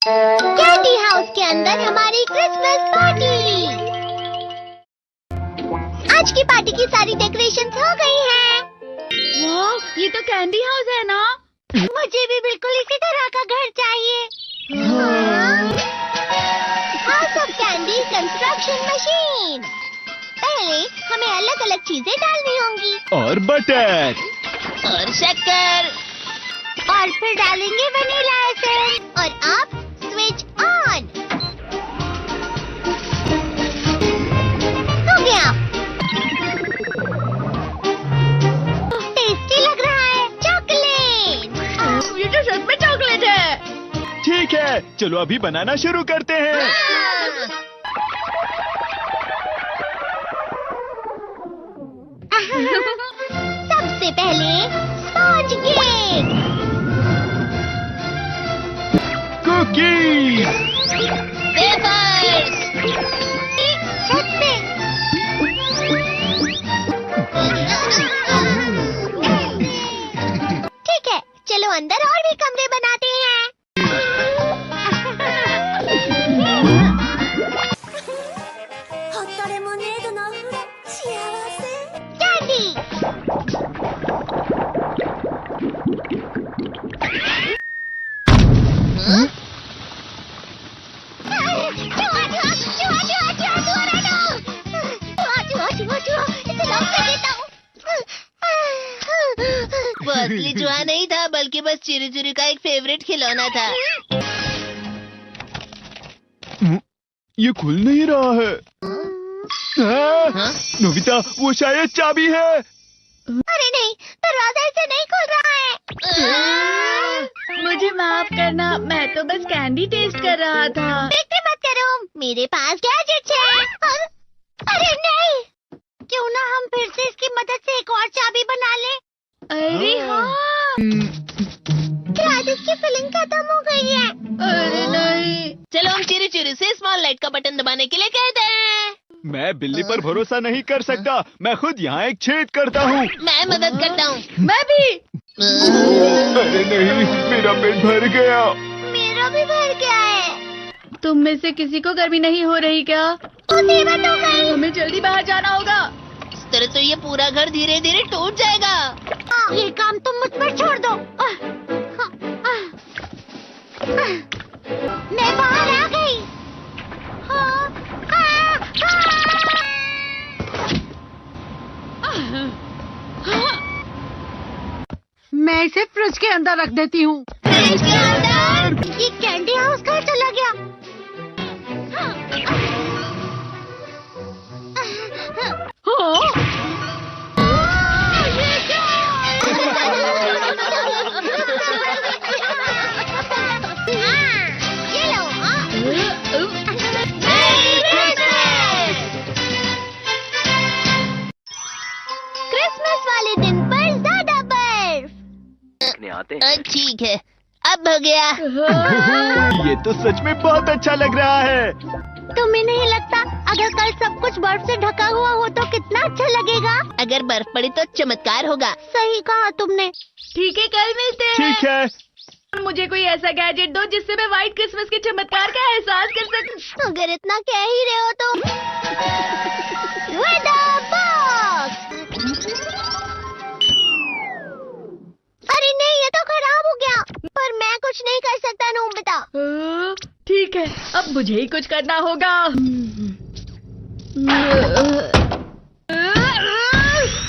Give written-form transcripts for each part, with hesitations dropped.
Candy house के अंदर हमारी क्रिसमस पार्टी। आज की पार्टी की सारी डेकोरेशंस हो गई हैं। वाह, ये तो कैंडी हाउस है ना? मुझे भी बिल्कुल इसी तरह का घर चाहिए। House of candy construction machine. पहले हमें अलग अलग चीजें डालनी होंगी और बटर और शक्कर, और फिर डालेंगे वनीला एसेंस। और अब स्विच ऑन हो गया। टेस्टी लग रहा है। चॉकलेट। ये तो सच में चॉकलेट है। ठीक है, चलो अभी बनाना शुरू करते हैं। सबसे पहले स्पॉन्ज केक, कुकीज, वेफर्स, छत पे। ठीक है, चलो अंदर और भी कमरे बनाते हैं। कैंडी। वो असली चूहा नहीं था, बल्कि बस चिरी चिरी का एक फेवरेट खिलौना था। ये खुल नहीं रहा है। नोबिता, वो शायद चाबी है। अरे नहीं, दरवाजा ऐसे नहीं खुल रहा है। मुझे माफ करना, मैं तो बस कैंडी टेस्ट कर रहा था। फिक्र मत करो, मेरे पास गैजेट्स है। अरे नहीं, क्यों ना हम फिर से इसकी मदद से एक और चाबी बना लें। अरे हाँ। शायद इसकी फिलिंग खत्म हो गई है। अरे नहीं। चलो हम चिरी चिरी से स्मॉल लाइट का बटन दबाने के लिए कहते हैं। मैं बिल्ली पर भरोसा नहीं कर सकता। मैं खुद यहाँ एक छेद करता हूँ। मैं मदद करता हूँ। मैं भी। अरे नहीं, मेरा पेट भर गया। मेरा भी भर गया है। तुम में से किसी को गर्मी नहीं हो रही क्या? मुसीबत हो गई। हमें जल्दी बाहर जाना होगा। इस तरह तो ये पूरा घर धीरे धीरे टूट जाएगा। ये काम तुम मुझ पर छोड़ दो। मैं बाहर आ गई। मैं इसे फ्रिज के अंदर रख देती हूँ। फ्रिज के अंदर? ये कैंडी हाउस कहाँ चला गया? ये लो। क्रिसमस वाले दिन पर ज्यादा बर्फ। ठीक है, अब हो गया। ये तो सच में बहुत अच्छा लग रहा है। तुम्हें नहीं लगता अगर कल सब कुछ बर्फ से ढका हुआ हो तो कितना अच्छा लगेगा? अगर बर्फ पड़ी तो चमत्कार होगा। सही कहा तुमने। ठीक है, कल मिलते हैं। ठीक है। मुझे कोई ऐसा गैजेट दो जिससे मैं व्हाइट क्रिसमस के चमत्कार का एहसास कर सकूं। अगर इतना कह ही रहे हो तो वेदर बॉक्स। अरे नहीं, ये तो खराब हो गया। पर मैं कुछ नहीं कर सकता नोबिता। ठीक है, अब मुझे ही कुछ करना होगा।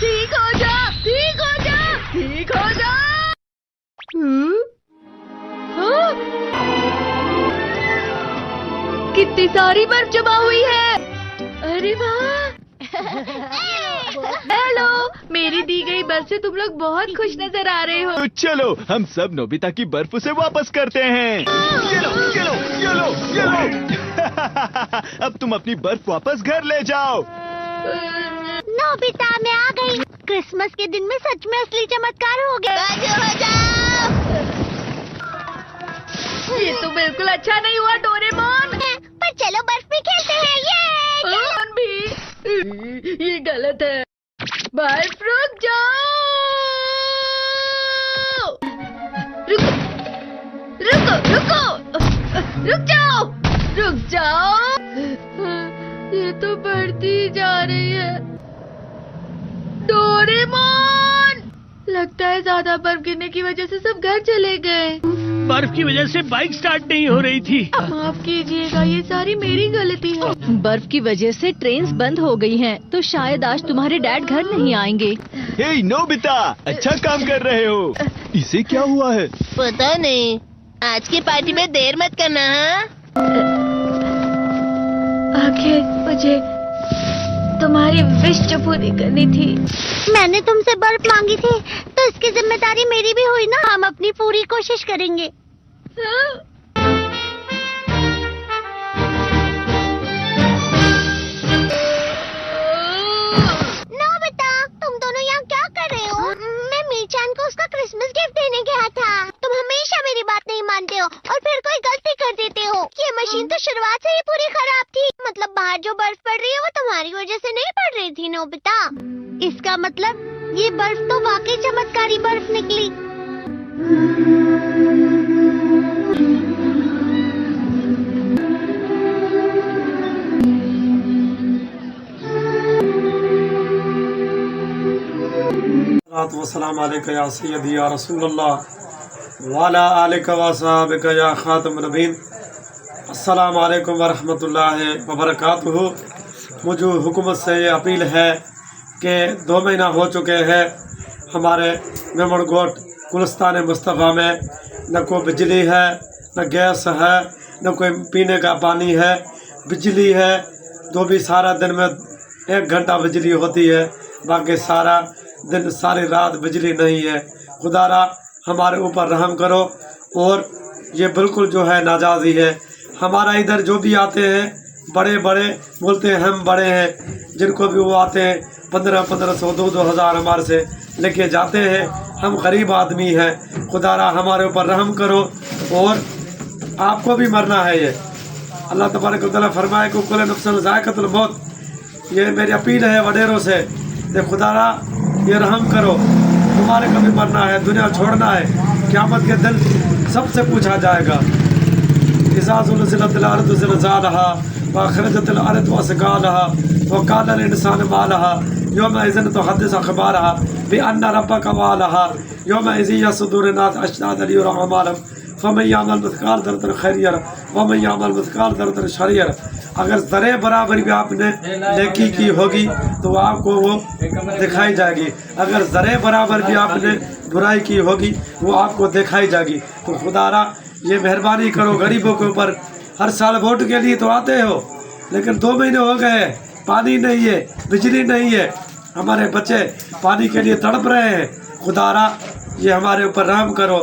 ठीक हो जा, ठीक हो जा, ठीक हो जा। कितनी सारी बर्फ जमा हुई है। अरे वाह। हेलो, मेरी दी गई बर्फ से तुम लोग बहुत खुश नजर आ रहे हो। तो चलो हम सब नोबिता की बर्फ उसे वापस करते हैं। ये लो, ये लो, ये लो, ये लो। अब तुम अपनी बर्फ वापस घर ले जाओ। नोबिता, मैं आ गई। क्रिसमस के दिन में सच में असली चमत्कार हो गया। ये तो बिल्कुल अच्छा नहीं हुआ डोरेमोन। पर चलो बर्फ में खेलते हैं। ये भी ये गलत है। बर्फ रुक जाओ। रुको रुको रुको रुक जाओ, रुक जाओ। ये तो बढ़ती ही जा रही है। डोरेमोन, लगता है ज्यादा बर्फ गिरने की वजह से सब घर चले गए। बर्फ की वजह से बाइक स्टार्ट नहीं हो रही थी। माफ कीजिएगा, ये सारी मेरी गलती है। बर्फ की वजह से ट्रेन्स बंद हो गई हैं, तो शायद आज तुम्हारे डैड घर नहीं आएंगे। हे नोबिता, अच्छा काम कर रहे हो। इसे क्या हुआ है? पता नहीं, आज की पार्टी में देर मत करना। हाँ, आखिर मुझे तुम्हारी विश जो पूरी करनी थी। मैंने तुमसे बर्फ मांगी थी, तो इसकी जिम्मेदारी मेरी भी हुई ना। हम अपनी पूरी कोशिश करेंगे। नोबिता, तुम दोनों यहाँ क्या कर रहे हो? मैं मीरचांद को उसका क्रिसमस गिफ्ट देने गया था। तुम हमेशा मेरी बात नहीं मानते हो और फिर कोई गलती कर देते हो। ये मशीन तो शुरुआत से ही पूरी खराब थी। मतलब बाहर जो बर्फ पड़ रही है वो तुम्हारी वजह से नहीं पड़ रही थी नोबिता। इसका मतलब ये बर्फ तो वाकई चमत्कारी बर्फ निकली। वस्सलाम अलैका या सय्यदी या रसूलल्लाह वाला आलिका व सहाबिका या खातम नबीन। अस्सलाम वालेकुम व रहमतुल्लाहि व बरकातुहू। मुझे हुकूमत से ये अपील है कि 2 महीना हो चुके हैं हमारे मेमनगोट गुलिस्तान मुस्तफ़ा में न कोई बिजली है, न गैस है, न कोई पीने का पानी है। बिजली है तो भी सारा दिन में 1 घंटा बिजली होती है, बाकी सारा दिन सारी रात बिजली नहीं है। खुदारा हमारे ऊपर रहम करो। और ये बिल्कुल जो है नाजायज़ी है। हमारा इधर जो भी आते हैं बड़े बड़े बोलते हैं हम बड़े हैं, जिनको भी वो आते हैं 1500 2 हज़ार हमारे से लेके जाते हैं। हम गरीब आदमी हैं। खुदारा हमारे ऊपर रहम करो। और आपको भी मरना है। ये अल्लाह तबारक व तआला फरमाए कि कुल नफ्सिन ज़ाइक़तुल मौत। ये मेरी अपील है वडेरों से, दे खुदारा ये रहम करो। तुम्हारे कभी मरना है, दुनिया छोड़ना है। क़यामत के दिन सबसे पूछा जाएगा। इज़ा ज़ुलज़िलतिल अर्ज़ु ज़िलज़ालहा व अख़रजतिल अर्ज़ु असक़ालहा व क़ालल इंसानु मा लहा यौमइज़िन तुहद्दिसु अख़बारहा बिअन्ना रब्बका वअलहा यौमइज़िन यसदुरुन नास अशहादन लियुरा अमालहुम फमन यअमल मिस्क़ाल ज़र्रतिन खैरियन व मन यअमल मिस्क़ाल ज़र्रतिन शर्रियन। अगर ज़रे बराबर भी आपने नेकी की होगी तो आपको वो दिखाई जाएगी। अगर ज़रे बराबर भी आपने बुराई की होगी वो आपको दिखाई जाएगी। तो खुदारा ये मेहरबानी करो गरीबों के ऊपर। हर साल वोट के लिए तो आते हो, लेकिन 2 महीने हो गए, पानी नहीं है, बिजली नहीं है। हमारे बच्चे पानी के लिए तड़प रहे हैं। खुदारा ये हमारे ऊपर रहम करो।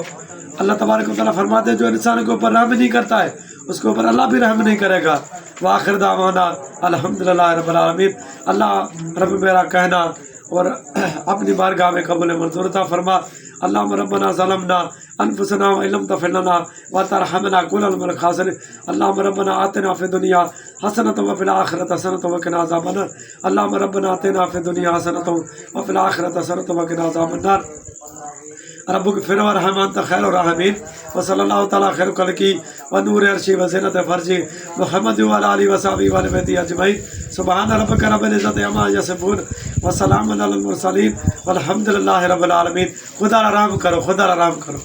अल्लाह तबारक व तआला फरमाते हैं जो इंसान के ऊपर रहम नहीं करता है उसके ऊपर अल्लाह भी रहम नहीं करेगा। वाखिर दावाना अल्हम्दुलिल्लाह रब्बिल आलमीन। अल्लाह रब मेरा कहना और अपनी बारगाह में कबूल मंजूर अता फरमा। अल्लाहुम्मा रब्बना ज़लमना अनफुसना व इल्लम तग़फिर लना व तरहमना कुनना मिनल खासिरीन। अल्लाहुम्मा रब्बना आतिना फ़िद दुनिया हसनतन व फ़िल आखिरति हसनतन व क़िना अज़ाबन नार। अल्लाहुम्मा रब्बना आतिना फ़िद दुनिया हसनतन व फ़िल आखिरति हसनतन व क़िना अज़ाबन नार। रब्बुग़फिर वरहम अन्त खैरुर राहिमीन। व सल्लल्लाहु तआला खैरु खल्क़ी व नूर अर्शी व ज़ीनत फ़र्जी मुहम्मद व अला आलिहि व सहबिहि व अहलिहि अजमईन। सुब्हान रब्बिका रब्बिल इज़्ज़ति अम्मा यसिफ़ून व सलामुन अलल मुरसलीन वल्हम्दुलिल्लाहि रब्बिल आलमीन। खुदा आराम करो, खुदा आराम करो।